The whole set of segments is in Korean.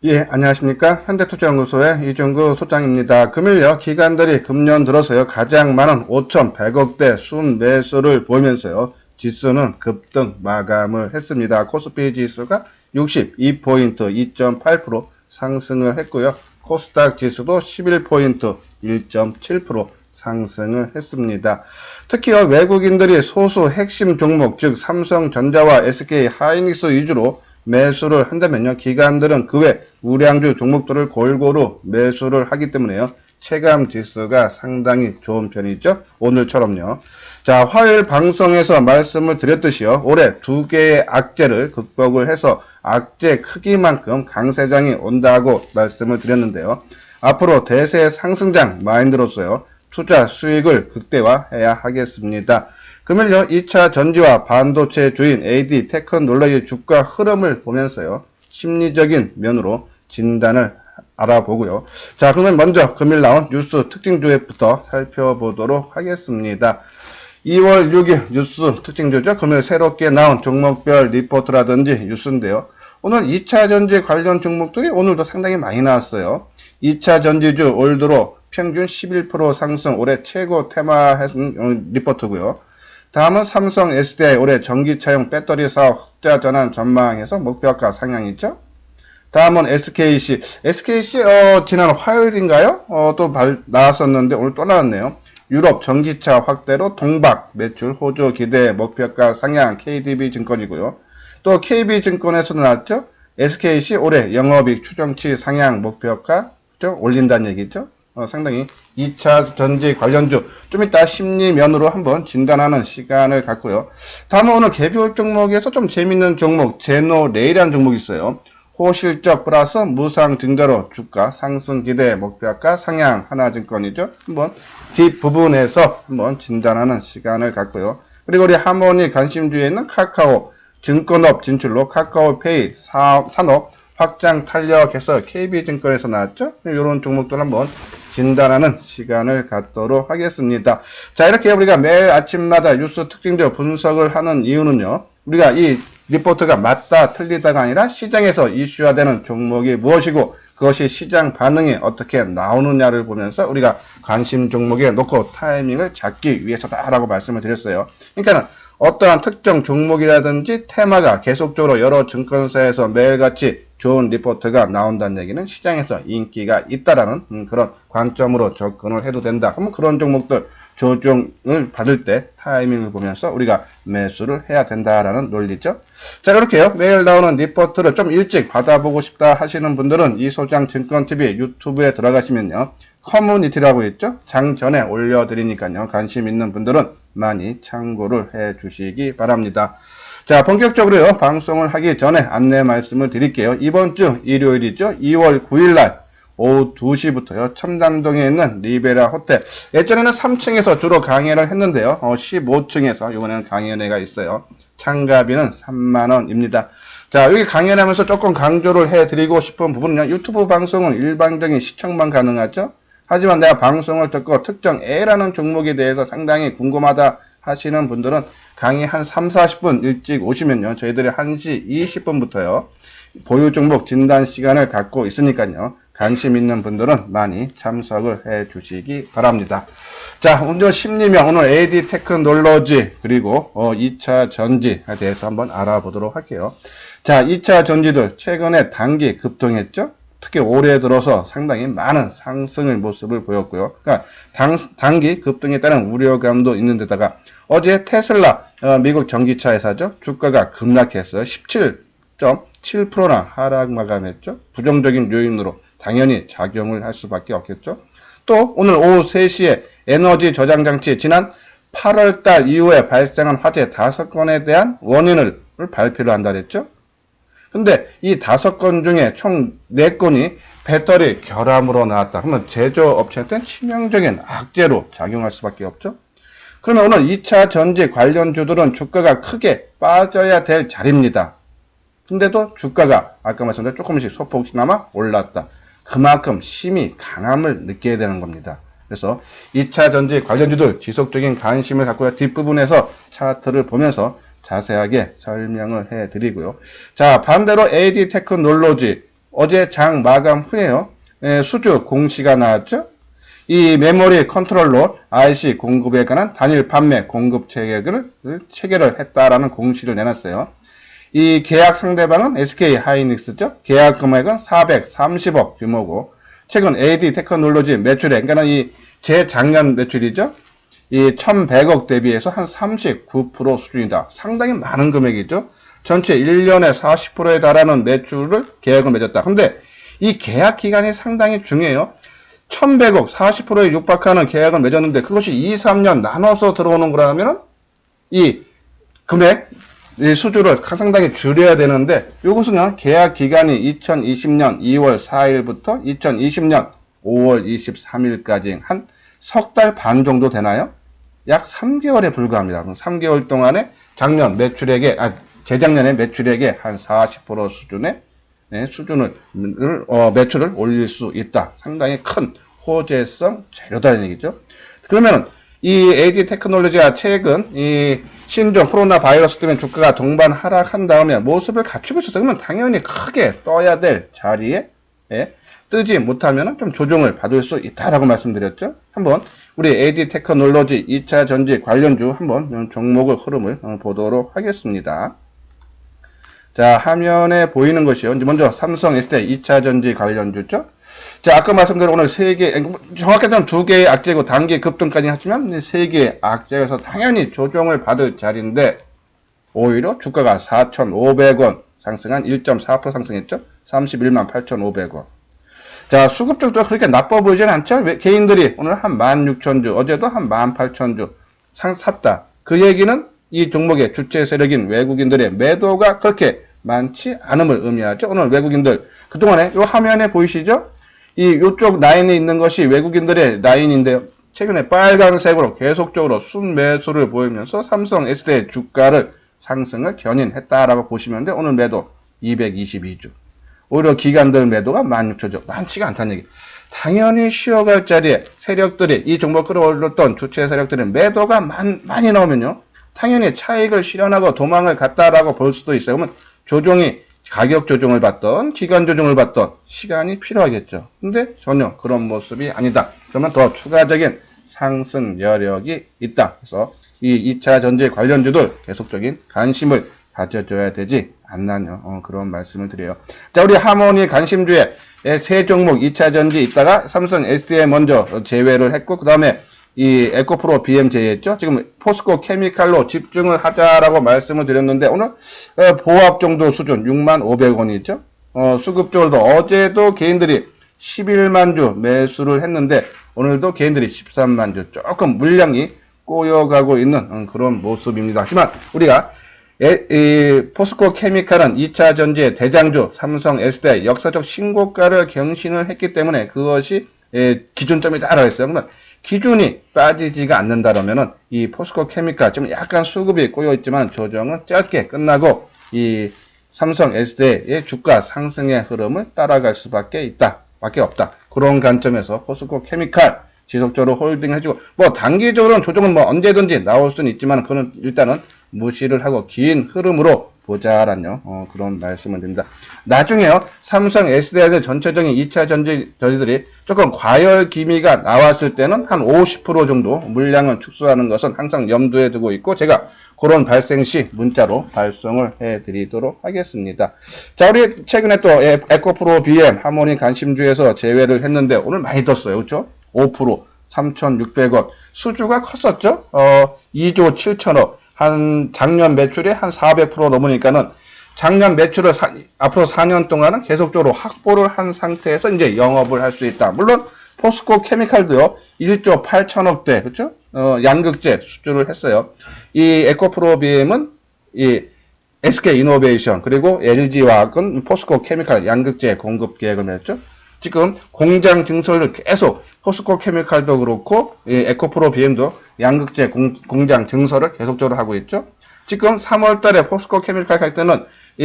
예, 안녕하십니까. 현대투자연구소의 이종구 소장입니다. 금일요, 기관들이 금년 들어서요, 가장 많은 5,100억대 순매수를 보이면서요, 지수는 급등 마감을 했습니다. 코스피 지수가 62포인트 2.8% 상승을 했고요. 코스닥 지수도 11포인트 1.7% 상승을 했습니다. 특히 외국인들이 소수 핵심 종목, 즉 삼성전자와 SK 하이닉스 위주로 매수를 한다면요, 기관들은 그 외 우량주 종목들을 골고루 매수를 하기 때문에요, 체감 지수가 상당히 좋은 편이죠. 오늘처럼요. 자, 화요일 방송에서 말씀을 드렸듯이요, 올해 두 개의 악재를 극복을 해서 악재 크기만큼 강세장이 온다고 말씀을 드렸는데요. 앞으로 대세 상승장 마인드로서요, 투자 수익을 극대화해야 하겠습니다. 금일요, 2차 전지와 반도체 주인 AD 테크놀로지 주가 흐름을 보면서요, 심리적인 면으로 진단을 알아보고요. 자, 그러면 먼저 금일 나온 뉴스 특징주부터 살펴보도록 하겠습니다. 2월 6일 뉴스 특징주죠. 금일 새롭게 나온 종목별 리포트라든지 뉴스인데요. 오늘 2차 전지 관련 종목들이 오늘도 상당히 많이 나왔어요. 2차 전지주 올 들어 평균 11% 상승, 올해 최고 테마 리포트고요. 다음은 삼성 SDI 올해 전기차용 배터리 사업 흑자 전환 전망에서 목표가 상향이죠. 다음은 SKC. SKC 지난 화요일인가요? 또 나왔었는데 오늘 또 나왔네요. 유럽 전기차 확대로 동박 매출 호조 기대 목표가 상향 KDB증권이고요. 또 KB증권에서 나왔죠. SKC 올해 영업이익 추정치 상향 목표가 올린다는 얘기죠. 상당히 2차 전지 관련주 좀 이따 심리면으로 한번 진단하는 시간을 갖고요. 다음은 오늘 개별 종목에서 좀 재밌는 종목 제노레일이라는 종목이 있어요. 호실적 플러스 무상 증자로 주가 상승 기대 목표가 상향 하나증권이죠. 한번 뒷부분에서 한번 진단하는 시간을 갖고요. 그리고 우리 하모니 관심주에 있는 카카오 증권업 진출로 카카오페이 산업 확장 탄력해서 KB증권에서 나왔죠. 이런 종목들 한번 진단하는 시간을 갖도록 하겠습니다. 자, 이렇게 우리가 매일 아침마다 뉴스 특징적 분석을 하는 이유는요, 우리가 이 리포트가 맞다 틀리다가 아니라 시장에서 이슈화되는 종목이 무엇이고 그것이 시장 반응이 어떻게 나오느냐를 보면서 우리가 관심 종목에 놓고 타이밍을 잡기 위해서다라고 말씀을 드렸어요. 그러니까는 어떠한 특정 종목이라든지 테마가 계속적으로 여러 증권사에서 매일같이 좋은 리포트가 나온다는 얘기는 시장에서 인기가 있다라는 그런 관점으로 접근을 해도 된다. 그러면 그런 종목들 조정을 받을 때 타이밍을 보면서 우리가 매수를 해야 된다라는 논리죠. 자, 그렇게요. 매일 나오는 리포트를 좀 일찍 받아보고 싶다 하시는 분들은 이소장 증권TV 유튜브에 들어가시면요, 커뮤니티라고 있죠. 장 전에 올려드리니까요, 관심 있는 분들은 많이 참고를 해 주시기 바랍니다. 자, 본격적으로요, 방송을 하기 전에 안내 말씀을 드릴게요. 이번 주 일요일이죠. 2월 9일날 오후 2시부터요, 첨담동에 있는 리베라 호텔. 예전에는 3층에서 주로 강의를 했는데요, 15층에서 이번에는 강연회가 있어요. 참가비는 3만원입니다. 자, 여기 강연을 하면서 조금 강조를 해드리고 싶은 부분은요, 유튜브 방송은 일반적인 시청만 가능하죠. 하지만 내가 방송을 듣고 특정 A라는 종목에 대해서 상당히 궁금하다 하시는 분들은 강의 한 3, 40분 일찍 오시면요, 저희들이 1시 20분부터요, 보유 종목 진단 시간을 갖고 있으니까요, 관심 있는 분들은 많이 참석을 해 주시기 바랍니다. 자, 오늘 심리명, 오늘 AD 테크놀로지 그리고 2차 전지에 대해서 한번 알아보도록 할게요. 자, 2차 전지들 최근에 단기 급등했죠. 특히 올해 들어서 상당히 많은 상승의 모습을 보였고요. 그러니까 단기 급등에 따른 우려감도 있는데다가 어제 테슬라 미국 전기차 회사죠. 주가가 급락해서 17.7%나 하락 마감했죠. 부정적인 요인으로 당연히 작용을 할 수밖에 없겠죠. 또 오늘 오후 3시에 에너지 저장 장치 지난 8월달 이후에 발생한 화재 5건에 대한 원인을 발표를 한다 그랬죠. 근데 이 5건 중에 총 4건이 배터리 결함으로 나왔다. 그러면 제조업체한테는 치명적인 악재로 작용할 수밖에 없죠. 그러면 오늘 2차 전지 관련주들은 주가가 크게 빠져야 될 자리입니다. 근데도 주가가 아까 말씀드린 조금씩 소폭이나마 올랐다. 그만큼 힘이 강함을 느껴야 되는 겁니다. 그래서 2차 전지 관련주들 지속적인 관심을 갖고요. 뒷부분에서 차트를 보면서 자세하게 설명을 해드리고요. 자, 반대로 AD 테크놀로지 어제 장 마감 후에요. 수주 공시가 나왔죠. 이 메모리 컨트롤러 IC 공급에 관한 단일 판매 공급 체계를 했다라는 공시를 내놨어요. 이 계약 상대방은 SK 하이닉스죠. 계약 금액은 430억 규모고 최근 AD 테크놀로지 매출액, 그러니까 이 재작년 매출이죠. 이 1100억 대비해서 한 39% 수준이다. 상당히 많은 금액이죠. 전체 1년에 40%에 달하는 매출을 계약을 맺었다. 근데 이 계약 기간이 상당히 중요해요. 1100억 40%에 육박하는 계약을 맺었는데 그것이 2, 3년 나눠서 들어오는 거라면 이 금액, 이 수주를 상당히 줄여야 되는데 이것은 계약 기간이 2020년 2월 4일부터 2020년 5월 23일까지 한 석 달 반 정도 되나요? 약 3개월에 불과합니다. 3개월 동안에 작년 매출액의, 재작년의 매출액의 한 40% 수준의 매출을 올릴 수 있다. 상당히 큰 호재성 재료다는 얘기죠. 그러면 이 AD 테크놀로지가 최근 이 신종 코로나 바이러스 때문에 주가가 동반 하락한 다음에 모습을 갖추고 있었어요. 그러면 당연히 크게 떠야 될 자리에 뜨지 못하면 좀 조정을 받을 수 있다라고 말씀드렸죠. 한번 우리 AD 테크놀로지 2차 전지 관련주 한번 종목의 흐름을 보도록 하겠습니다. 자, 화면에 보이는 것이요. 먼저 삼성 SDI 2차 전지 관련주죠. 자, 아까 말씀대로 오늘 3개, 정확하게는 2개의 악재고 단기 급등까지 하지만 3개의 악재에서 당연히 조정을 받을 자리인데 오히려 주가가 4,500원 상승한 1.4% 상승했죠. 31만 8,500원. 자, 수급적도 그렇게 나빠 보이진 않죠. 개인들이 오늘 한 16,000주, 어제도 한 18,000주 샀다. 그 얘기는 이 종목의 주체 세력인 외국인들의 매도가 그렇게 많지 않음을 의미하죠. 오늘 외국인들, 그동안에 이 화면에 보이시죠? 요쪽 라인에 있는 것이 외국인들의 라인인데요. 최근에 빨간색으로 계속적으로 순매수를 보이면서 삼성 SDI 주가를 상승을 견인했다라고 보시면 돼. 오늘 매도 222주. 오히려 기관들 매도가 16,000주. 많지가 않다는 얘기. 당연히 쉬어갈 자리에 세력들이 이 종목 끌어올렸던 주체 세력들의 매도가 많이 나오면요. 당연히 차익을 실현하고 도망을 갔다라고 볼 수도 있어요. 그러면 조정이 가격 조정을 받던 기간 조정을 받던 시간이 필요하겠죠. 근데 전혀 그런 모습이 아니다. 그러면 더 추가적인 상승 여력이 있다. 그래서 이 2차 전지 관련주들 계속적인 관심을 가져줘야 되지 않나요? 그런 말씀을 드려요. 자, 우리 하모니 관심주에 세 종목 2차 전지 있다가 삼성 SDI 먼저 제외를 했고 그 다음에 이 에코프로 BM 제외했죠. 지금 포스코 케미칼로 집중을 하자라고 말씀을 드렸는데 오늘 보합 정도 수준 65,500원이죠. 수급적으로도 어제도 개인들이 11만 주 매수를 했는데 오늘도 개인들이 13만 주 조금 물량이 꼬여가고 있는 그런 모습입니다. 하지만 우리가 포스코 케미칼은 2차 전지의 대장주 삼성 SDI 역사적 신고가를 경신을 했기 때문에 그것이 기준점이다라고 했어요. 그러면 기준이 빠지지가 않는다라면은 이 포스코 케미칼 지금 약간 수급이 꼬여 있지만 조정은 짧게 끝나고 이 삼성 SDI의 주가 상승의 흐름을 따라갈 수밖에 없다. 그런 관점에서 포스코 케미칼 지속적으로 홀딩 해주고 뭐 단기적으로는 조정은 뭐 언제든지 나올 수는 있지만 그거는 일단은 무시를 하고 긴 흐름으로 보자라는 그런 말씀을 드립니다. 나중에요 삼성 SDI의 전체적인 2차 전지들이 조금 과열 기미가 나왔을 때는 한 50% 정도 물량을 축소하는 것은 항상 염두에 두고 있고 제가 그런 발생 시 문자로 발송을 해드리도록 하겠습니다. 자, 우리 최근에 또 에코프로 BM 하모니 관심주에서 제외를 했는데 오늘 많이 떴어요, 그렇죠? 5% 3,600원 수주가 컸었죠. 2조 7천억. 한 작년 매출이 한 400% 넘으니까는 작년 매출을 앞으로 4년 동안은 계속적으로 확보를 한 상태에서 이제 영업을 할 수 있다. 물론 포스코 케미칼도요 1조 8천억대 그렇죠? 양극재 수주를 했어요. 이 에코프로 BM은 이 SK 이노베이션 그리고 LG화학은 포스코 케미칼 양극재 공급 계획을 맺었죠. 지금 공장 증설을 계속 포스코 케미칼도 그렇고 에코프로 BM도 양극재 공장 증설을 계속적으로 하고 있죠. 지금 3월 달에 포스코 케미칼 할 때는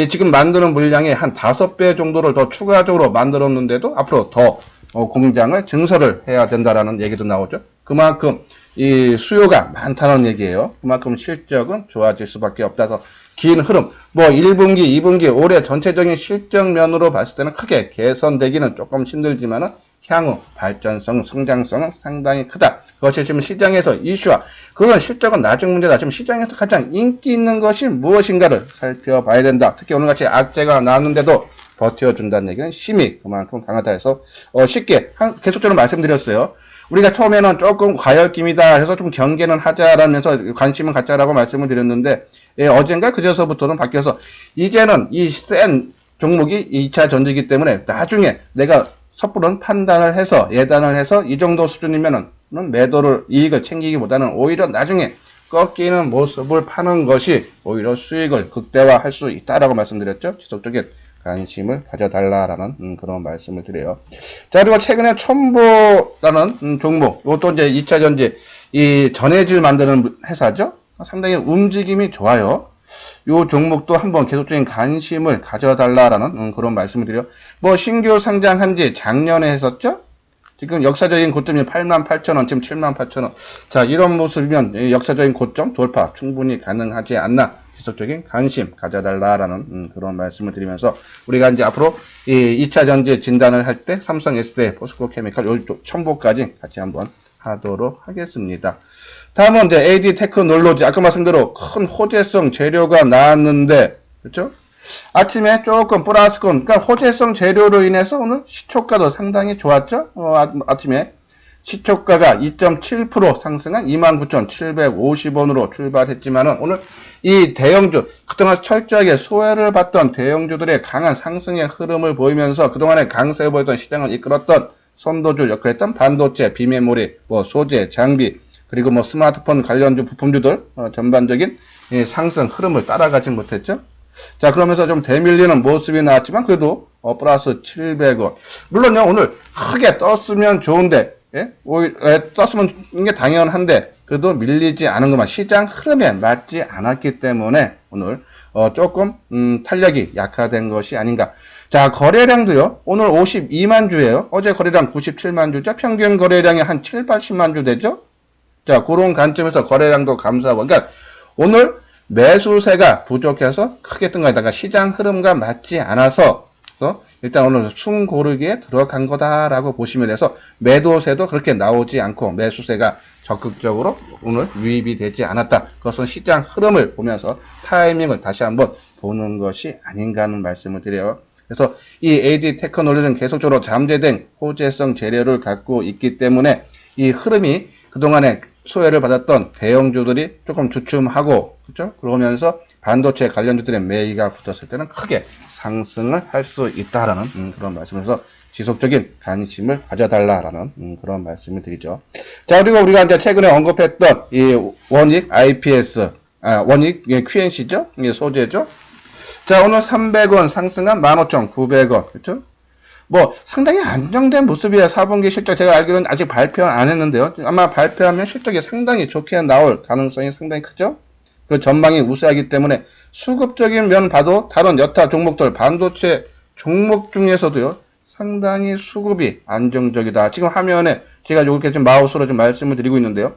지금 만드는 물량의 한 5배 정도를 더 추가적으로 만들었는데도 앞으로 더 공장을 증설을 해야 된다라는 얘기도 나오죠. 그만큼 이 수요가 많다는 얘기예요. 그만큼 실적은 좋아질 수밖에 없다서 긴 흐름, 뭐 1분기, 2분기 올해 전체적인 실적면으로 봤을 때는 크게 개선되기는 조금 힘들지만은 향후 발전성, 성장성은 상당히 크다. 그것이 지금 시장에서 이슈화. 그건 실적은 나중 문제다. 지금 시장에서 가장 인기 있는 것이 무엇인가를 살펴봐야 된다. 특히 오늘같이 악재가 나왔는데도 버텨준다는 얘기는 힘이 그만큼 강하다 해서 쉽게 계속적으로 말씀드렸어요. 우리가 처음에는 조금 과열김이다 해서 좀 경계는 하자라면서 관심은 갖자라고 말씀을 드렸는데 어젠가 그제서부터는 바뀌어서 이제는 이 센 종목이 2차 전지이기 때문에 나중에 내가 섣부른 판단을 해서 예단을 해서 이 정도 수준이면은 매도를 이익을 챙기기보다는 오히려 나중에 꺾이는 모습을 파는 것이 오히려 수익을 극대화할 수 있다라고 말씀드렸죠. 지속적인 관심을 가져달라라는 그런 말씀을 드려요. 자, 그리고 최근에 첨보라는 종목, 이것도 이제 2차 전지 이 전해질 만드는 회사죠. 상당히 움직임이 좋아요. 이 종목도 한번 계속적인 관심을 가져달라라는 그런 말씀을 드려요. 뭐 신규 상장한 지 작년에 했었죠. 지금 역사적인 고점이 88,000원, 지금 78,000원. 자, 이런 모습이면 역사적인 고점 돌파 충분히 가능하지 않나. 지속적인 관심 가져달라라는 그런 말씀을 드리면서 우리가 이제 앞으로 이 2차 전지 진단을 할 때 삼성 SDI, 포스코 케미칼 요 첨보까지 같이 한번 하도록 하겠습니다. 다음은 이제 AD 테크놀로지. 아까 말씀대로 큰 호재성 재료가 나왔는데, 그렇죠? 아침에 조금 플러스권, 그러니까 호재성 재료로 인해서 오늘 시초가도 상당히 좋았죠? 아침에 시초가가 2.7% 상승한 29,750원으로 출발했지만은 오늘 이 대형주, 그동안 철저하게 소외를 받던 대형주들의 강한 상승의 흐름을 보이면서 그동안에 강세 보였던 시장을 이끌었던 선도주 역할했던 반도체, 비메모리, 뭐 소재, 장비, 그리고 뭐 스마트폰 관련주 부품주들 전반적인 상승 흐름을 따라가지 못했죠. 자, 그러면서 좀 대밀리는 모습이 나왔지만 그래도 플러스 700원. 물론요, 오늘 크게 떴으면 좋은데, 떴으면 이게 당연한데 그래도 밀리지 않은 것만 시장 흐름에 맞지 않았기 때문에 오늘 조금 탄력이 약화된 것이 아닌가. 자, 거래량도요. 오늘 52만 주예요. 어제 거래량 97만 주죠. 평균 거래량이 한 7, 80만 주 되죠. 자, 그런 관점에서 거래량도 감소하고. 그러니까 오늘 매수세가 부족해서 크게 뜬 거에다가 시장 흐름과 맞지 않아서 일단 오늘 숨 고르기에 들어간 거다라고 보시면 돼서 매도세도 그렇게 나오지 않고 매수세가 적극적으로 오늘 유입이 되지 않았다. 그것은 시장 흐름을 보면서 타이밍을 다시 한번 보는 것이 아닌가 하는 말씀을 드려요. 그래서 이 AD 테크놀로지는 계속적으로 잠재된 호재성 재료를 갖고 있기 때문에 이 흐름이 그동안에 소외를 받았던 대형주들이 조금 주춤하고, 그렇죠? 그러면서 반도체 관련주들의 매기가 붙었을 때는 크게 상승을 할 수 있다라는 그런 말씀에서 지속적인 관심을 가져달라라는 그런 말씀을 드리죠. 자, 그리고 우리가 이제 최근에 언급했던 이 원익 IPS, 원익 QNC죠? 이게 소재죠? 자, 오늘 300원 상승한 15,900원, 그렇죠? 뭐 상당히 안정된 모습이야. 4분기 실적 제가 알기로는 아직 발표 안 했는데요. 아마 발표하면 실적이 상당히 좋게 나올 가능성이 상당히 크죠. 그 전망이 우세하기 때문에 수급적인 면 봐도 다른 여타 종목들 반도체 종목 중에서도요 상당히 수급이 안정적이다. 지금 화면에 제가 이렇게 좀 마우스로 좀 말씀을 드리고 있는데요.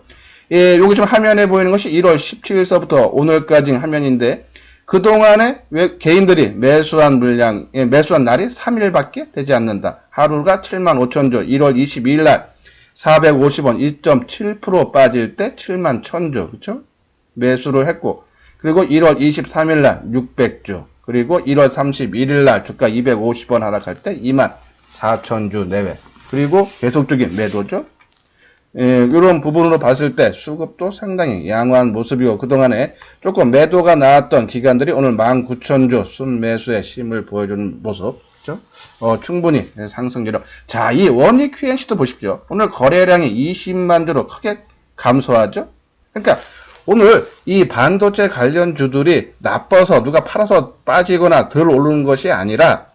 예, 여기 지금 화면에 보이는 것이 1월 17일서부터 오늘까지 화면인데 그동안에 개인들이 매수한 물량, 매수한 날이 3일밖에 되지 않는다. 하루가 75,000주, 1월 22일 날 450원 1.7% 빠질 때 71,000주, 그쵸? 매수를 했고, 그리고 1월 23일 날 600주, 그리고 1월 31일 날 주가 250원 하락할 때 24,000주 내외, 그리고 계속적인 매도죠. 이런 부분으로 봤을 때 수급도 상당히 양호한 모습이고 그동안에 조금 매도가 나왔던 기관들이 오늘 19,000주 순매수의 힘을 보여주는 모습, 그렇죠? 충분히 상승률로. 자, 이 원익 QNC도 보십시오. 오늘 거래량이 20만 주로 크게 감소하죠. 그러니까 오늘 이 반도체 관련주들이 나빠서 누가 팔아서 빠지거나 덜 오르는 것이 아니라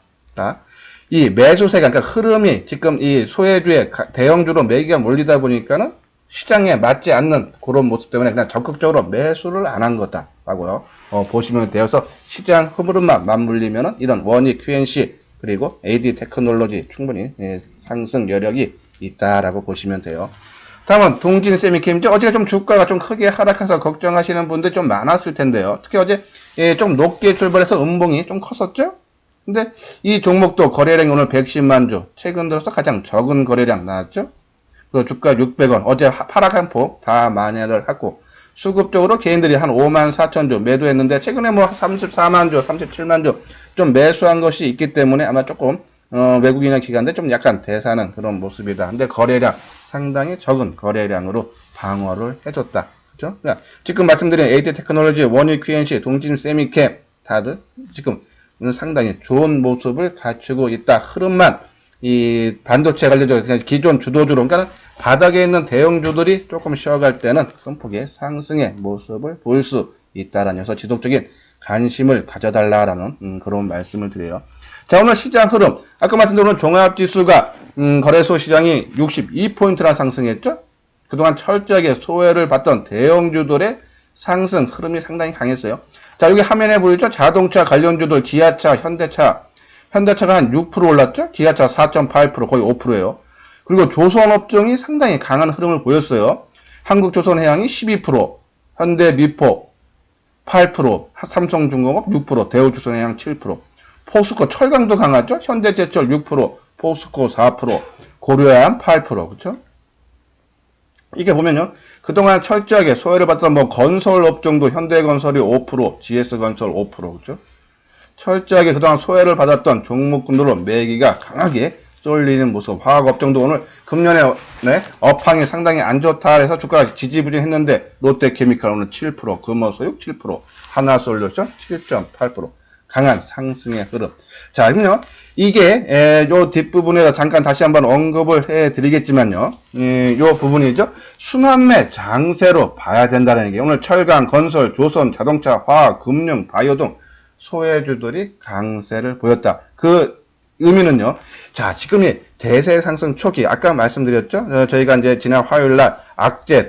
이 매수세가, 그러니까 흐름이 지금 이 소외주의 대형주로 매기가 몰리다 보니까는 시장에 맞지 않는 그런 모습 때문에 그냥 적극적으로 매수를 안 한 거다라고요. 보시면 되어서 시장 흐름만 맞물리면은 이런 원익 QNC 그리고 AD 테크놀로지 충분히 상승 여력이 있다라고 보시면 돼요. 다음은 동진 세미캠이죠. 어제가 좀 주가가 좀 크게 하락해서 걱정하시는 분들 좀 많았을 텐데요. 특히 어제 좀 높게 출발해서 음봉이 좀 컸었죠. 근데 이 종목도 거래량이 오늘 110만 주, 최근 들어서 가장 적은 거래량 나왔죠. 그 주가 600원, 어제 하락한 폭 다 만회를 하고, 수급적으로 개인들이 한 5만 4천 주 매도했는데, 최근에 뭐 34만 주, 37만 주 좀 매수한 것이 있기 때문에 아마 조금, 외국인의 기관들 좀 약간 대사는 그런 모습이다. 근데 거래량, 상당히 적은 거래량으로 방어를 해줬다. 그죠? 지금 말씀드린 에이티 테크놀로지, 원익 QNC, 동진 세미캠, 다들 지금 상당히 좋은 모습을 갖추고 있다. 흐름만 이 반도체 관련적으로 그냥 기존 주도주로, 그러니까 바닥에 있는 대형주들이 조금 쉬어갈 때는 큰 폭의 상승의 모습을 보일 수 있다라는 녀석 지속적인 관심을 가져달라라는 그런 말씀을 드려요. 자, 오늘 시장 흐름. 아까 말씀드린 종합지수가 거래소 시장이 62포인트나 상승했죠. 그동안 철저하게 소외를 받던 대형주들의 상승 흐름이 상당히 강했어요. 자, 여기 화면에 보이죠? 자동차 관련주들, 기아차, 현대차가 한 6% 올랐죠? 기아차 4.8%, 거의 5%예요. 그리고 조선업종이 상당히 강한 흐름을 보였어요. 한국조선해양이 12%, 현대미포 8%, 삼성중공업 6%, 대우조선해양 7%, 포스코 철강도 강하죠? 현대제철 6%, 포스코 4%, 고려해양 8%, 그쵸? 이게 보면요, 그동안 철저하게 소외를 받던 뭐 건설업종도 현대건설이 5%, GS건설 5%, 그죠? 철저하게 그동안 소외를 받았던 종목군들로 매기가 강하게 쏠리는 모습. 화학업종도 오늘 금년에 업황이 상당히 안 좋다 해서 주가가 지지부진했는데 롯데케미칼 오늘 7%, 금호소육 7%, 하나솔루션 7.8%. 강한 상승의 흐름. 자, 그럼요. 이게 요 뒷부분에서 잠깐 다시 한번 언급을 해드리겠지만요. 요 부분이죠. 순환매 장세로 봐야 된다는 얘기예요. 오늘 철강, 건설, 조선, 자동차, 화학, 금융, 바이오 등 소외주들이 강세를 보였다. 그 의미는요. 자, 지금이 대세 상승 초기, 아까 말씀드렸죠. 저희가 이제 지난 화요일날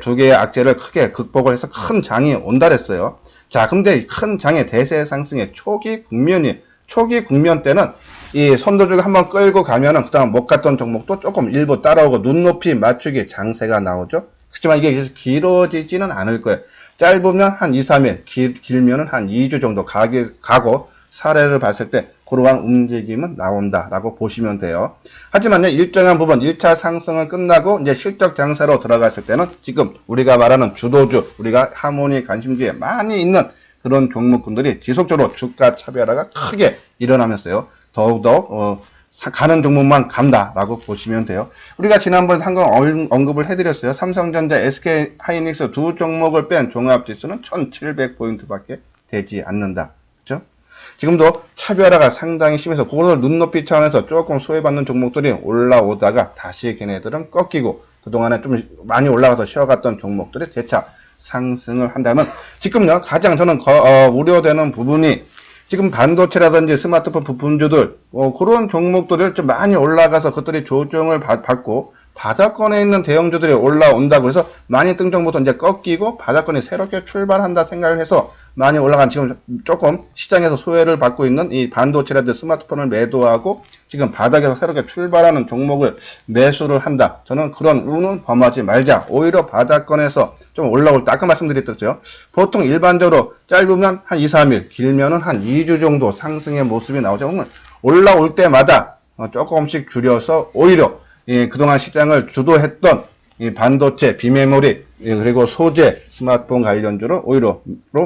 두 개의 악재를 크게 극복을 해서 큰 장이 온다 그랬어요. 자, 근데 큰 장의 대세 상승의 초기 국면 때는 이 선도주가 한번 끌고 가면은 그다음 못 갔던 종목도 조금 일부 따라오고 눈높이 맞추기 장세가 나오죠. 그렇지만 이게 계속 길어지지는 않을 거예요. 짧으면 한 2, 3일, 길면은 한 2주 정도 가고 사례를 봤을 때 그러한 움직임은 나온다라고 보시면 돼요. 하지만요, 일정한 부분 1차 상승은 끝나고 이제 실적 장세로 들어갔을 때는 지금 우리가 말하는 주도주, 우리가 하모니 관심주에 많이 있는 그런 종목군들이 지속적으로 주가 차별화가 크게 일어나면서요. 더욱더 가는 종목만 간다라고 보시면 돼요. 우리가 지난번에 한번 언급을 해드렸어요. 삼성전자, SK하이닉스 두 종목을 뺀 종합지수는 1700포인트밖에 되지 않는다. 그렇죠? 지금도 차별화가 상당히 심해서 그걸 눈높이 차원에서 조금 소외받는 종목들이 올라오다가 다시 걔네들은 꺾이고 그동안에 좀 많이 올라가서 쉬어갔던 종목들이 재차 상승을 한다면 지금요 가장 저는 우려되는 부분이 지금 반도체라든지 스마트폰 부품주들 그런 종목들을 좀 많이 올라가서 그것들이 조정을 받고 바닥권에 있는 대형주들이 올라온다고 해서 많이 뜬 종목도 이제 꺾이고 바닥권이 새롭게 출발한다 생각을 해서 많이 올라간 지금 조금 시장에서 소외를 받고 있는 이 반도체라든지 스마트폰을 매도하고 지금 바닥에서 새롭게 출발하는 종목을 매수를 한다. 저는 그런 운은 범하지 말자. 오히려 바닥권에서 좀 올라올 때 아까 말씀드렸죠. 보통 일반적으로 짧으면 한 2, 3일, 길면은 한 2주 정도 상승의 모습이 나오죠. 올라올 때마다 조금씩 줄여서 오히려 그동안 시장을 주도했던 이 반도체, 비메모리, 그리고 소재, 스마트폰 관련주로 오히려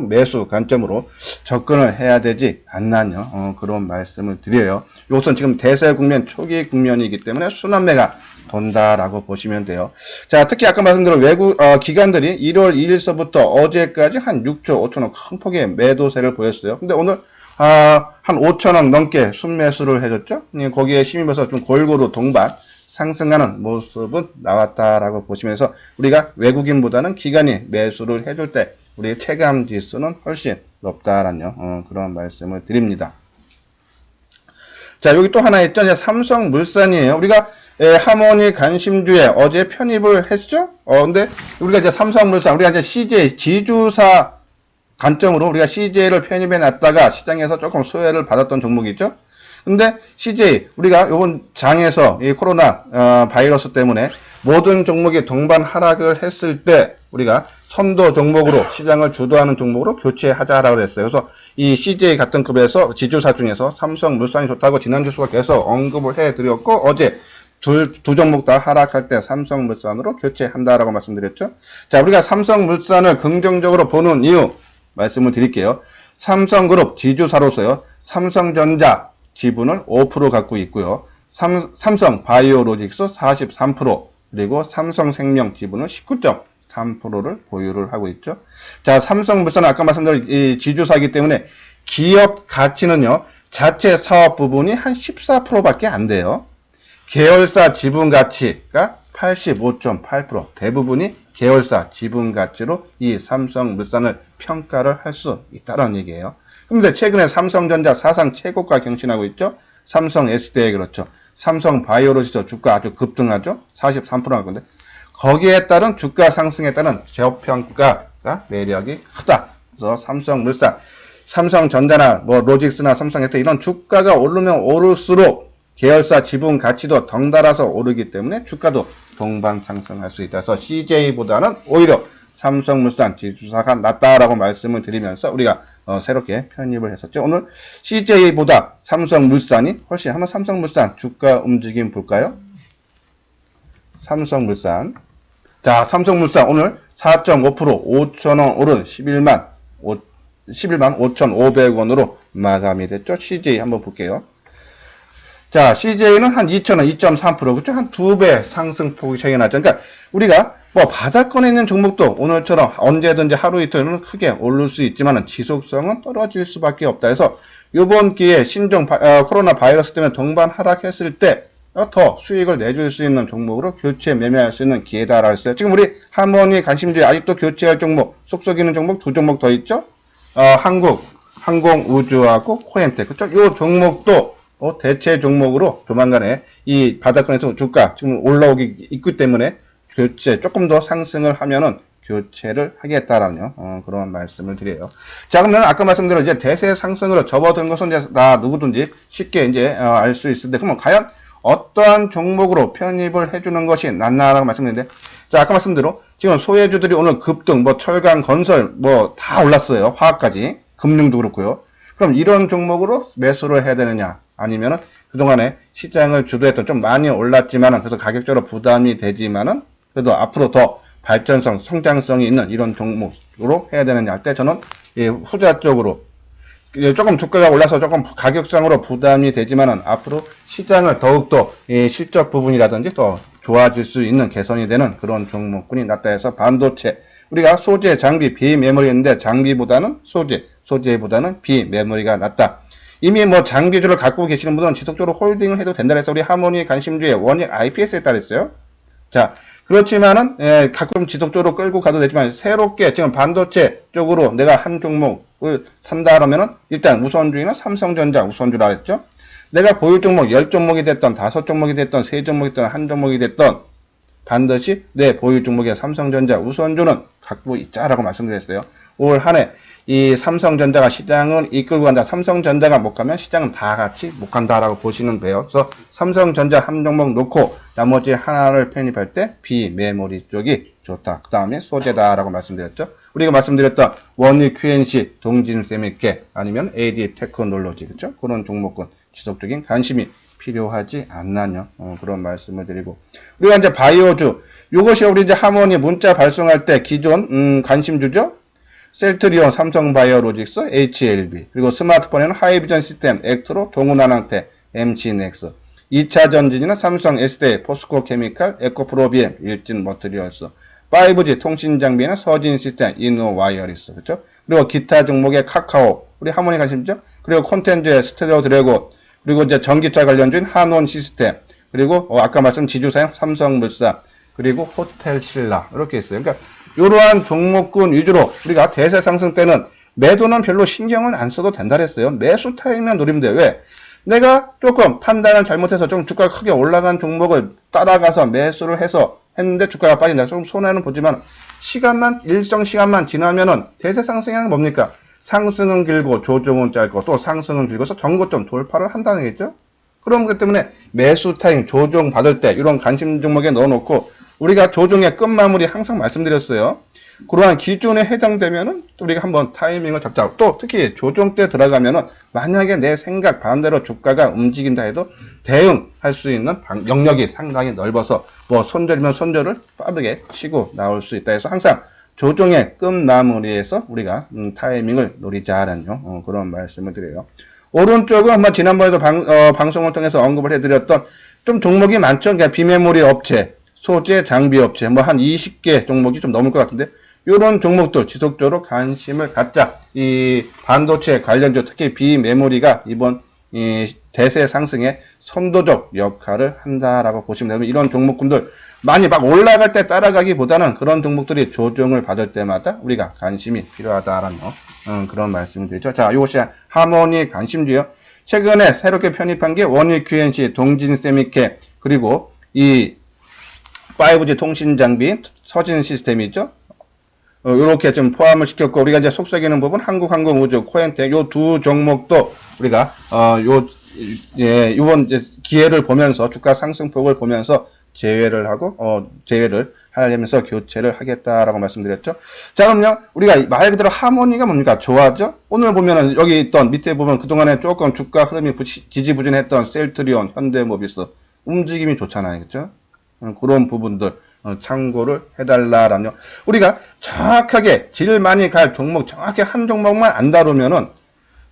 매수 관점으로 접근을 해야 되지 않나요? 그런 말씀을 드려요. 이것은 지금 대세 국면, 초기 국면이기 때문에 순환매가 돈다라고 보시면 돼요. 자, 특히 아까 말씀드린 외국 기관들이 1월 2일서부터 어제까지 한 6조 5천억 큰 폭의 매도세를 보였어요. 근데 오늘 한 5천억 넘게 순매수를 해줬죠. 거기에 힘입어서 좀 골고루 동반 상승하는 모습은 나왔다라고 보시면서 우리가 외국인보다는 기관이 매수를 해줄 때 우리의 체감 지수는 훨씬 높다라는 그런 말씀을 드립니다. 자, 여기 또 하나 있죠. 삼성물산이에요. 우리가 하모니 관심주에 어제 편입을 했죠. 근데 우리가 이제 삼성물산, 우리가 이제 CJ 지주사 관점으로 우리가 CJ를 편입해 놨다가 시장에서 조금 소외를 받았던 종목이 있죠. 근데 CJ 우리가 이번 장에서 이 코로나 바이러스 때문에 모든 종목이 동반 하락을 했을 때 우리가 선도 종목으로 시장을 주도하는 종목으로 교체하자라고 했어요. 그래서 이 CJ 같은 급에서 지주사 중에서 삼성물산이 좋다고 지난주 수가 계속 언급을 해드렸고 어제 두 종목 다 하락할 때 삼성물산으로 교체한다라고 말씀드렸죠. 자, 우리가 삼성물산을 긍정적으로 보는 이유 말씀을 드릴게요. 삼성그룹 지주사로서요. 삼성전자 지분을 5% 갖고 있고요. 삼성바이오로직스 43%, 그리고 삼성생명 지분을 19.3%를 보유를 하고 있죠. 자, 삼성물산은 아까 말씀드린 이 지주사이기 때문에 기업 가치는요, 자체 사업 부분이 한 14%밖에 안 돼요. 계열사 지분 가치가 85.8%, 대부분이 계열사 지분 가치로 이 삼성물산을 평가를 할 수 있다는 얘기예요. 그런데 최근에 삼성전자 사상 최고가 경신하고 있죠. 삼성 SDI 그렇죠. 삼성 바이오로직스 주가 아주 급등하죠. 43%가 건데 거기에 따른 주가 상승에 따른 저평가가 매력이 크다. 그래서 삼성물산, 삼성전자나 뭐 로직스나 삼성 SDI 이런 주가가 오르면 오를수록 계열사 지분 가치도 덩달아서 오르기 때문에 주가도 동반 상승할 수 있다. 그래서 CJ보다는 오히려 삼성물산 지주사가 낫다라고 말씀을 드리면서 우리가 새롭게 편입을 했었죠. 오늘 CJ보다 삼성물산이 훨씬 한번 삼성물산 주가 움직임 볼까요? 삼성물산. 자, 삼성물산 오늘 4.5% 5,000원 오른 11만 5,500원으로 마감이 됐죠. CJ 한번 볼게요. 자, CJ는 한 2,000원, 2.3%, 그렇죠? 한 2배 상승폭이 차이가 나죠. 그러니까 우리가 뭐 바닥권에 있는 종목도 오늘처럼 언제든지 하루 이틀은 크게 오를 수 있지만 지속성은 떨어질 수밖에 없다 해서 이번 기회에 신종 코로나 바이러스 때문에 동반 하락했을 때 더 수익을 내줄 수 있는 종목으로 교체 매매할 수 있는 기회다라고 했어요. 지금 우리 하모니 관심주에 아직도 교체할 종목, 속속이는 종목 두 종목 더 있죠? 항공우주하고 코엔텍, 그렇죠? 이 종목도 대체 종목으로 조만간에 이 바닥권에서 주가 지금 올라오기 있기 때문에 교체 조금 더 상승을 하면은 교체를 하겠다라는 그런 말씀을 드려요. 자, 그러면 아까 말씀드린 이제 대세 상승으로 접어든 것은 이제 다 누구든지 쉽게 이제 알 수 있을 때 그러면 과연 어떠한 종목으로 편입을 해주는 것이 낫나라고 말씀드렸는데, 자, 아까 말씀대로 지금 소외주들이 오늘 급등, 뭐 철강, 건설 뭐 다 올랐어요. 화학까지, 금융도 그렇고요. 그럼 이런 종목으로 매수를 해야 되느냐? 아니면은 그동안에 시장을 주도했던 좀 많이 올랐지만은 그래서 가격적으로 부담이 되지만은 그래도 앞으로 더 발전성, 성장성이 있는 이런 종목으로 해야 되느냐 할 때 저는 후자 쪽으로 조금 주가가 올라서 조금 가격상으로 부담이 되지만은 앞으로 시장을 더욱더 실적 부분이라든지 더 좋아질 수 있는 개선이 되는 그런 종목군이 낫다 해서 반도체 우리가 소재, 장비, 비메모리 했는데 장비보다는 소재보다는 비메모리가 낫다. 이미 뭐 장비주를 갖고 계시는 분들은 지속적으로 홀딩을 해도 된다 해서 우리 하모니 관심주의 원익 IPS에 따랐어요. 자, 그렇지만은 가끔 지속적으로 끌고 가도 되지만 새롭게 지금 반도체 쪽으로 내가 한 종목을 산다 그러면은 일단 우선주의는 삼성전자 우선주라 했죠. 내가 보유 종목 10종목이 됐던 5종목이 됐던 3종목이 됐던 1종목이 됐던 반드시 내 보유 종목의 삼성전자 우선주는 갖고 있자라고 말씀드렸어요. 올 한 해 이 삼성전자가 시장을 이끌고 간다. 삼성전자가 못 가면 시장은 다 같이 못 간다라고 보시면 돼요. 그래서 삼성전자 한 종목 놓고 나머지 하나를 편입할 때 비메모리 쪽이 좋다. 그 다음에 소재다라고 말씀드렸죠. 우리가 말씀드렸던 원익 QNC, 동진세미케 아니면 AD 테크놀로지 그렇죠? 그런 종목군 지속적인 관심이 필요하지 않나요? 그런 말씀을 드리고 우리가 이제 바이오주 이것이 우리 이제 하모니 문자 발송할 때 기존 관심주죠. 셀트리온, 삼성바이오로직스, HLB 그리고 스마트폰에는 하이비전 시스템, 액트로, 동훈한항테, MG넥스 2차 전지는 삼성 SDI, 포스코케미칼, 에코프로비엠, 일진머트리얼스 5G 통신 장비는 서진 시스템, 이노와이어리스 그렇죠? 그리고 기타 종목의 카카오 우리 하모니 관심주죠. 그리고 콘텐츠의 스튜디오 드래곤 그리고 이제 전기차 관련주인 한온 시스템 그리고 아까 말씀 지주사인 삼성물산 그리고 호텔신라 이렇게 있어요. 그러니까 이러한 종목군 위주로 우리가 대세 상승 때는 매도는 별로 신경을 안 써도 된다 했어요. 매수 타임만 노리면 돼요. 왜? 내가 조금 판단을 잘못해서 좀 주가가 크게 올라간 종목을 따라가서 매수를 해서 했는데 주가가 빠진다. 좀 손해는 보지만 일정 시간만 지나면은 대세 상승이란 게 뭡니까? 상승은 길고 조정은 짧고 또 상승은 길고서 전고점 돌파를 한다는 얘기죠. 그럼 그 때문에 매수 타임 조정 받을 때 이런 관심 종목에 넣어놓고 우리가 조정의 끝마무리 항상 말씀드렸어요. 그러한 기준에 해당되면은 우리가 한번 타이밍을 잡자. 또 특히 조정 때 들어가면은 만약에 내 생각 반대로 주가가 움직인다 해도 대응할 수 있는 영역이 상당히 넓어서 뭐 손절이면 손절을 빠르게 치고 나올 수 있다 해서 항상 조정의 끝마무리에서 우리가 타이밍을 노리자라는 그런 말씀을 드려요. 오른쪽은 한번 지난번에도 방송을 통해서 언급을 해드렸던 좀 종목이 많죠. 그러니까 비메모리 업체, 소재 장비 업체 뭐 한 20개 종목이 좀 넘을 것 같은데 이런 종목들 지속적으로 관심을 갖자. 이 반도체 관련주 특히 비메모리가 이번 이 대세 상승에 선도적 역할을 한다라고 보시면 되면 이런 종목군들 많이 막 올라갈 때 따라가기보다는 그런 종목들이 조정을 받을 때마다 우리가 관심이 필요하다라는 그런 말씀을 드리죠. 자, 이것이 하모니 관심주요. 최근에 새롭게 편입한 게 원익 QNC, 동진 세미케 그리고 이 5G 통신 장비 서진 시스템이죠. 이렇게 좀 포함을 시켰고 우리가 이제 속삭이는 부분 한국항공우주, 코엔텍 요 두 종목도 우리가 이번 이제 기회를 보면서 주가 상승폭을 보면서 제외를 하고 제외를 하려면서 교체를 하겠다라고 말씀드렸죠. 자, 그럼요. 우리가 말 그대로 하모니가 뭡니까? 좋아하죠? 오늘 보면은 여기 있던 밑에 보면 그동안에 조금 주가 흐름이 지지부진했던 셀트리온, 현대모비스 움직임이 좋잖아요. 그렇죠? 그런 부분들 참고를 해달라라며 우리가 정확하게 질 많이 갈 종목 정확히 한 종목만 안 다루면은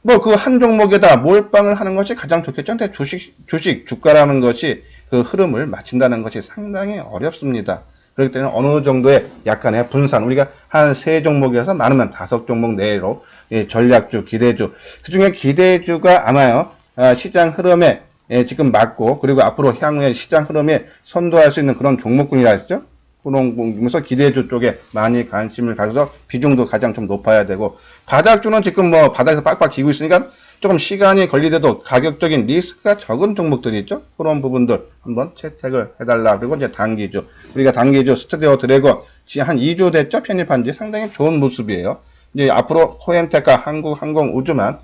뭐 그 한 종목에다 몰빵을 하는 것이 가장 좋겠죠. 근데 주식 주가라는 것이 그 흐름을 맞춘다는 것이 상당히 어렵습니다. 그렇기 때문에 어느 정도의 약간의 분산 우리가 한 3종목에서 많으면 5종목 내로 전략주, 기대주 그 중에 기대주가 아마요 시장 흐름에 지금 맞고 그리고 앞으로 향후에 시장 흐름에 선도할 수 있는 그런 종목군이라 했죠. 그런 공에서 기대주 쪽에 많이 관심을 가져서 비중도 가장 좀 높아야 되고 바닥주는 지금 뭐 바닥에서 빡빡 기고 있으니까 조금 시간이 걸리더라도 가격적인 리스크가 적은 종목들이 있죠. 그런 부분들 한번 채택을 해달라. 그리고 이제 단기주 우리가 단기주 스튜디오 드래곤 한 2주 됐죠. 편입한 지 상당히 좋은 모습이에요. 이제 앞으로 코엔텍과 한국항공우주만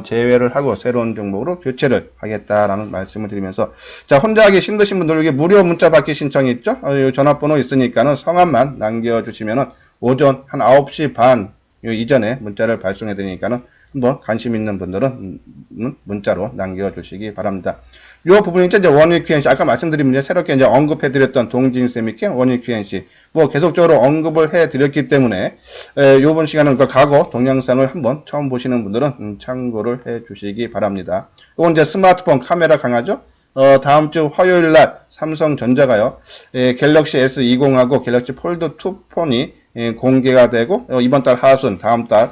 제외를 하고 새로운 종목으로 교체를 하겠다라는 말씀을 드리면서 자 혼자 하기 힘드신 분들에게 무료 문자 받기 신청이 있죠. 전화번호 있으니까는 성함만 남겨주시면은 오전 한 9시 반 이전에 문자를 발송해 드리니까는 한번 관심 있는 분들은 문자로 남겨주시기 바랍니다. 요 부분이 이제 원익 QNC 아까 말씀드린 문제 새롭게 이제 언급해드렸던 동진세미케 원익 QNC 뭐 계속적으로 언급을 해드렸기 때문에 요번 시간은 그 과거 동영상을 한번 처음 보시는 분들은 참고를 해주시기 바랍니다. 요건 이제 스마트폰 카메라 강화죠. 다음 주 화요일 날 삼성전자가요 갤럭시 S20하고 갤럭시 폴드 2 폰이 공개가 되고 이번 달 하순 다음 달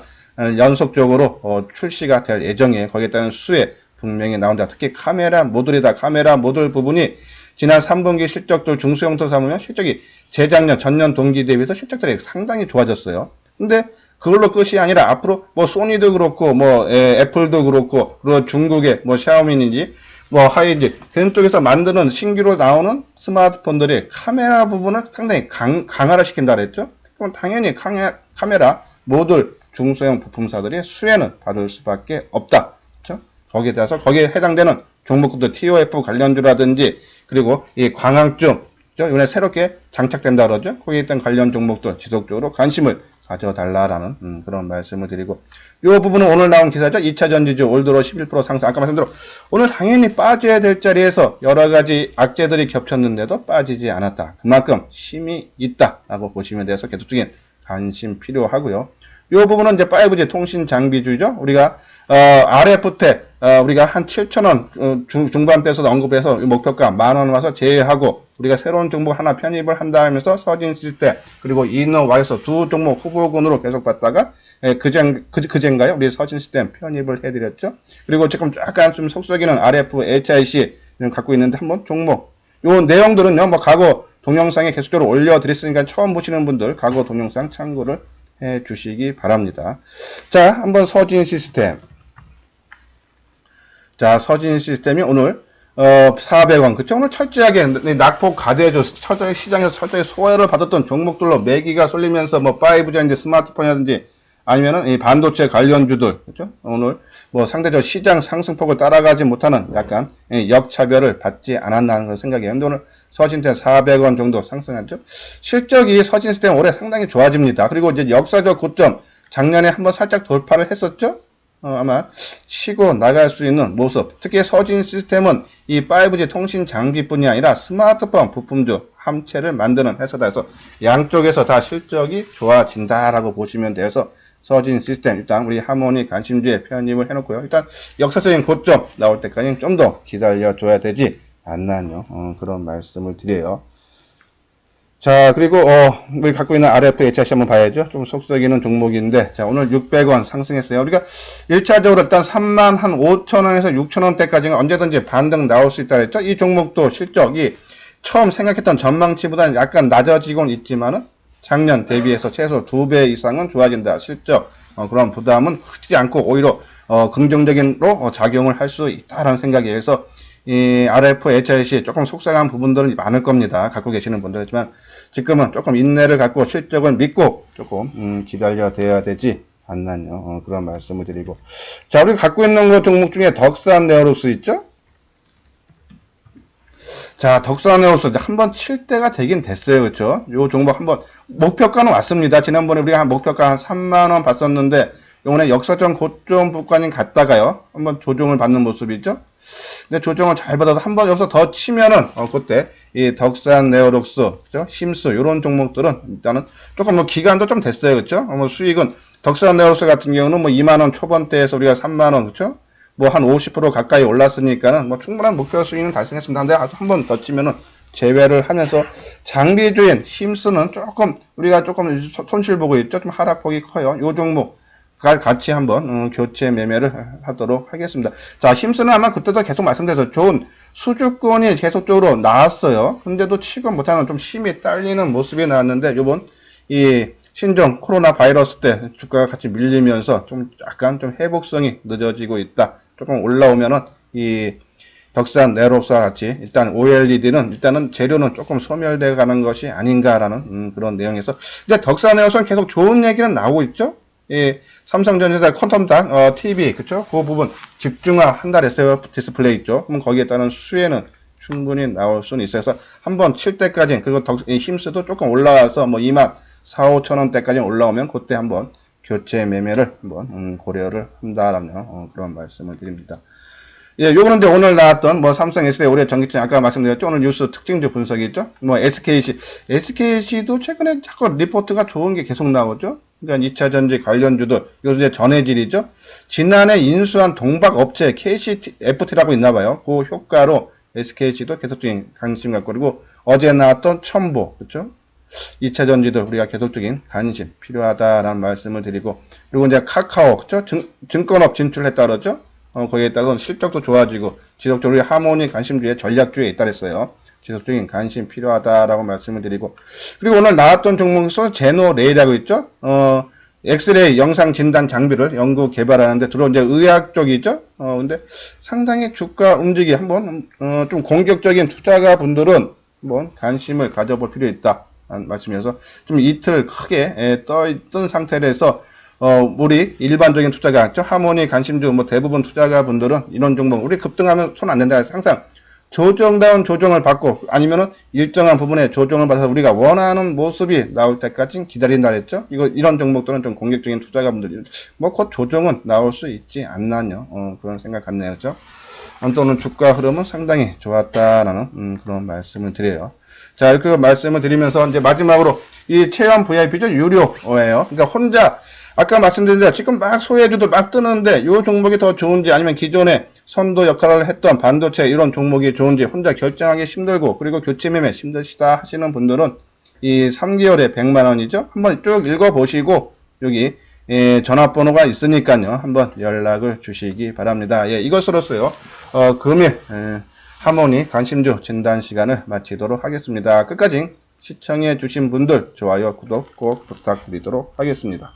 연속적으로 출시가 될 예정이에요. 거기에 따른 수혜 분명히 나온다. 특히 카메라 모듈이다. 카메라 모듈 부분이 지난 3분기 실적들 중소형도 삼으면 실적이 재작년 전년 동기 대비해서 실적들이 상당히 좋아졌어요. 근데 그걸로 끝이 아니라 앞으로 뭐 소니도 그렇고 뭐 애플도 그렇고 그리고 중국의 뭐 샤오미인지 뭐 하이지 그런 쪽에서 만드는 신규로 나오는 스마트폰들이 카메라 부분을 상당히 강화를 시킨다 그랬죠. 그럼 당연히 카메라 모듈 중소형 부품사들이 수혜는 받을 수밖에 없다. 그렇죠? 거기에 따라서 거기에 해당되는 종목도 TOF 관련주라든지 그리고 이 광학주 이번에 새롭게 장착된다 그러죠. 거기에 있던 관련 종목도 지속적으로 관심을 가져달라라는 그런 말씀을 드리고 이 부분은 오늘 나온 기사죠. 2차 전지주 올 들어 11% 상승. 아까 말씀대로 오늘 당연히 빠져야 될 자리에서 여러 가지 악재들이 겹쳤는데도 빠지지 않았다. 그만큼 힘이 있다라고 보시면 돼서 계속적인 관심 필요하고요. 이 부분은 이제 5G 통신 장비주죠. 우리가 RF 때 우리가 한 7,000원 중반대에서 언급해서 목표가 10,000원 와서 제외하고 우리가 새로운 종목 하나 편입을 한다 하면서 서진 시스템 그리고 이노와이서 두 종목 후보군으로 계속 봤다가 그젠가요? 우리 서진 시스템 편입을 해드렸죠. 그리고 지금 약간 좀 속썩이는 RF, HIC 갖고 있는데 한번 종목 요 내용들은요. 뭐 과거 동영상에 계속적으로 올려드렸으니까 처음 보시는 분들 과거 동영상 참고를 해 주시기 바랍니다. 자, 한번 서진 시스템. 자, 서진 시스템이 오늘 400원. 그쵸? 오늘 철저하게 낙폭 가대주 시장에서 철저히 소외를 받았던 종목들로 매기가 쏠리면서 뭐 5G 이제 스마트폰이라든지 아니면은 이 반도체 관련주들, 그죠? 오늘 뭐 상대적 시장 상승폭을 따라가지 못하는 약간 역차별을 받지 않았나 하는 생각이에요. 근데 오늘 서진템 400원 정도 상승했죠. 실적이 서진템 올해 상당히 좋아집니다. 그리고 이제 역사적 고점 작년에 한번 살짝 돌파를 했었죠. 아마 치고 나갈 수 있는 모습. 특히 서진 시스템은 이 5G 통신 장비뿐이 아니라 스마트폰 부품주 함체를 만드는 회사다 해서 양쪽에서 다 실적이 좋아진다라고 보시면 돼서 서진 시스템 일단 우리 하모니 관심주에 편입을 해놓고요. 일단 역사적인 고점 나올 때까지 좀 더 기다려줘야 되지 않나요? 그런 말씀을 드려요. 자, 그리고 우리 갖고 있는 RF HRC 한번 봐야죠. 좀 속썩이는 종목인데, 자, 오늘 600원 상승했어요. 우리가 1차적으로 일단 3만 한 5천원에서 6천원대까지는 언제든지 반등 나올 수 있다 그랬죠. 이 종목도 실적이 처음 생각했던 전망치보다는 약간 낮아지곤 있지만은 작년 대비해서 최소 2배 이상은 좋아진다. 실적 그런 부담은 크지 않고 오히려 긍정적인로 작용을 할 수 있다라는 생각에 의해서 이 RF HRC 조금 속상한 부분들은 많을 겁니다. 갖고 계시는 분들이지만 지금은 조금 인내를 갖고 실적을 믿고 조금 기다려야 되지 않나요? 그런 말씀을 드리고, 자, 우리 갖고 있는 거 종목 중에 덕산 네오룩스 있죠? 자, 덕산 네오룩스 한번 칠 때가 되긴 됐어요. 그렇죠? 요 종목 한번 목표가는 왔습니다. 지난번에 우리가 한 목표가 한 3만원 봤었는데 요번에 역사적 고점 부까지 갔다가요 한번 조정을 받는 모습이죠. 근데 조정을 잘 받아서 한번 여기서 더 치면은 그때 이 덕산 네오룩스, 그죠? 심스 이런 종목들은 일단은 조금 뭐 기간도 좀 됐어요. 그렇죠? 뭐 수익은 덕산 네오룩스 같은 경우는 뭐 2만 원 초반대에서 우리가 3만 원, 그렇죠? 뭐 한 50% 가까이 올랐으니까는 뭐 충분한 목표 수익은 달성했습니다. 근데 한 번 더 치면은 제외를 하면서 장비주인 심스는 조금 우리가 조금 손실 보고 있죠. 좀 하락폭이 커요. 요 종목 같이 한번 교체 매매를 하도록 하겠습니다. 자, 심스는 아마 그때도 계속 말씀드려서 좋은 수주권이 계속적으로 나왔어요. 근데도 치고 못하는 좀 힘이 딸리는 모습이 나왔는데 요번 이 신종 코로나 바이러스 때 주가가 같이 밀리면서 좀 약간 좀 회복성이 늦어지고 있다. 조금 올라오면은 이 덕산 네오룩스와 같이 일단 OLED는 일단은 재료는 조금 소멸되어 가는 것이 아닌가라는 그런 내용에서 이제 덕산 네오룩스는 계속 좋은 얘기는 나오고 있죠. 이 삼성전자 퀀텀당 TV 그쵸? 그 부분 집중화 한달 했어요. 디스플레이 있죠. 그럼 거기에 따른 수혜는 충분히 나올 수는 있어요. 그래서 한번 칠 때까지 그리고 심스도 조금 올라와서 뭐 2만 4, 5천원대까지 올라오면 그때 한번 교체 매매를 한번 고려를 한다라는 그런 말씀을 드립니다. 예, 요거는 이제 오늘 나왔던 뭐 삼성 SD 올해 전기차 아까 말씀드렸죠. 오늘 뉴스 특징주 분석이 있죠. 뭐 SKC도 최근에 자꾸 리포트가 좋은 게 계속 나오죠. 그러니까 2차 전지 관련주들, 요즘 이제 전해질이죠. 지난해 인수한 동박 업체 KCFT라고 있나 봐요. 그 효과로 SKC도 계속적인 관심 갖고, 그리고 어제 나왔던 첨보, 그렇죠? 2차 전지들 우리가 계속적인 관심 필요하다라는 말씀을 드리고, 그리고 이제 카카오, 그렇죠? 증권업 진출했다 그러죠? 거기에 따라서 실적도 좋아지고, 지속적으로 하모니 관심주의 전략주에 있다 그랬어요. 지속적인 관심 필요하다라고 말씀을 드리고, 그리고 오늘 나왔던 종목에서 제노레이라고 있죠. 엑스레이 영상 진단 장비를 연구 개발하는데 주로 이제 의학 쪽이죠. 근데 상당히 주가 움직이 한번 좀 공격적인 투자가 분들은 한번 관심을 가져볼 필요 있다 말씀이어서 좀 이틀 크게 떠있던 상태에서 우리 일반적인 투자가 있죠. 하모니 관심주 뭐 대부분 투자가 분들은 이런 종목 우리 급등하면 손 안 된다 해서 항상 조정다운 조정을 받고 아니면은 일정한 부분에 조정을 받아서 우리가 원하는 모습이 나올 때까지 기다린다 했죠. 이런 종목들은 좀 공격적인 투자가분들이 뭐 곧 조정은 나올 수 있지 않나요? 그런 생각 같네요. 그죠? 아무튼 오늘 주가 흐름은 상당히 좋았다라는 그런 말씀을 드려요. 자, 이렇게 말씀을 드리면서 이제 마지막으로 이 체험 VIP죠. 유료예요. 그러니까 혼자 아까 말씀드린 대로 지금 막 소외주도 막 뜨는데 이 종목이 더 좋은지 아니면 기존에 선도 역할을 했던 반도체 이런 종목이 좋은지 혼자 결정하기 힘들고 그리고 교체 매매 힘드시다 하시는 분들은 이 3개월에 100만원이죠. 한번 쭉 읽어보시고 여기 전화번호가 있으니까요. 한번 연락을 주시기 바랍니다. 예, 이것으로서요. 금일 하모니 관심주 진단 시간을 마치도록 하겠습니다. 끝까지 시청해 주신 분들 좋아요, 구독 꼭 부탁드리도록 하겠습니다.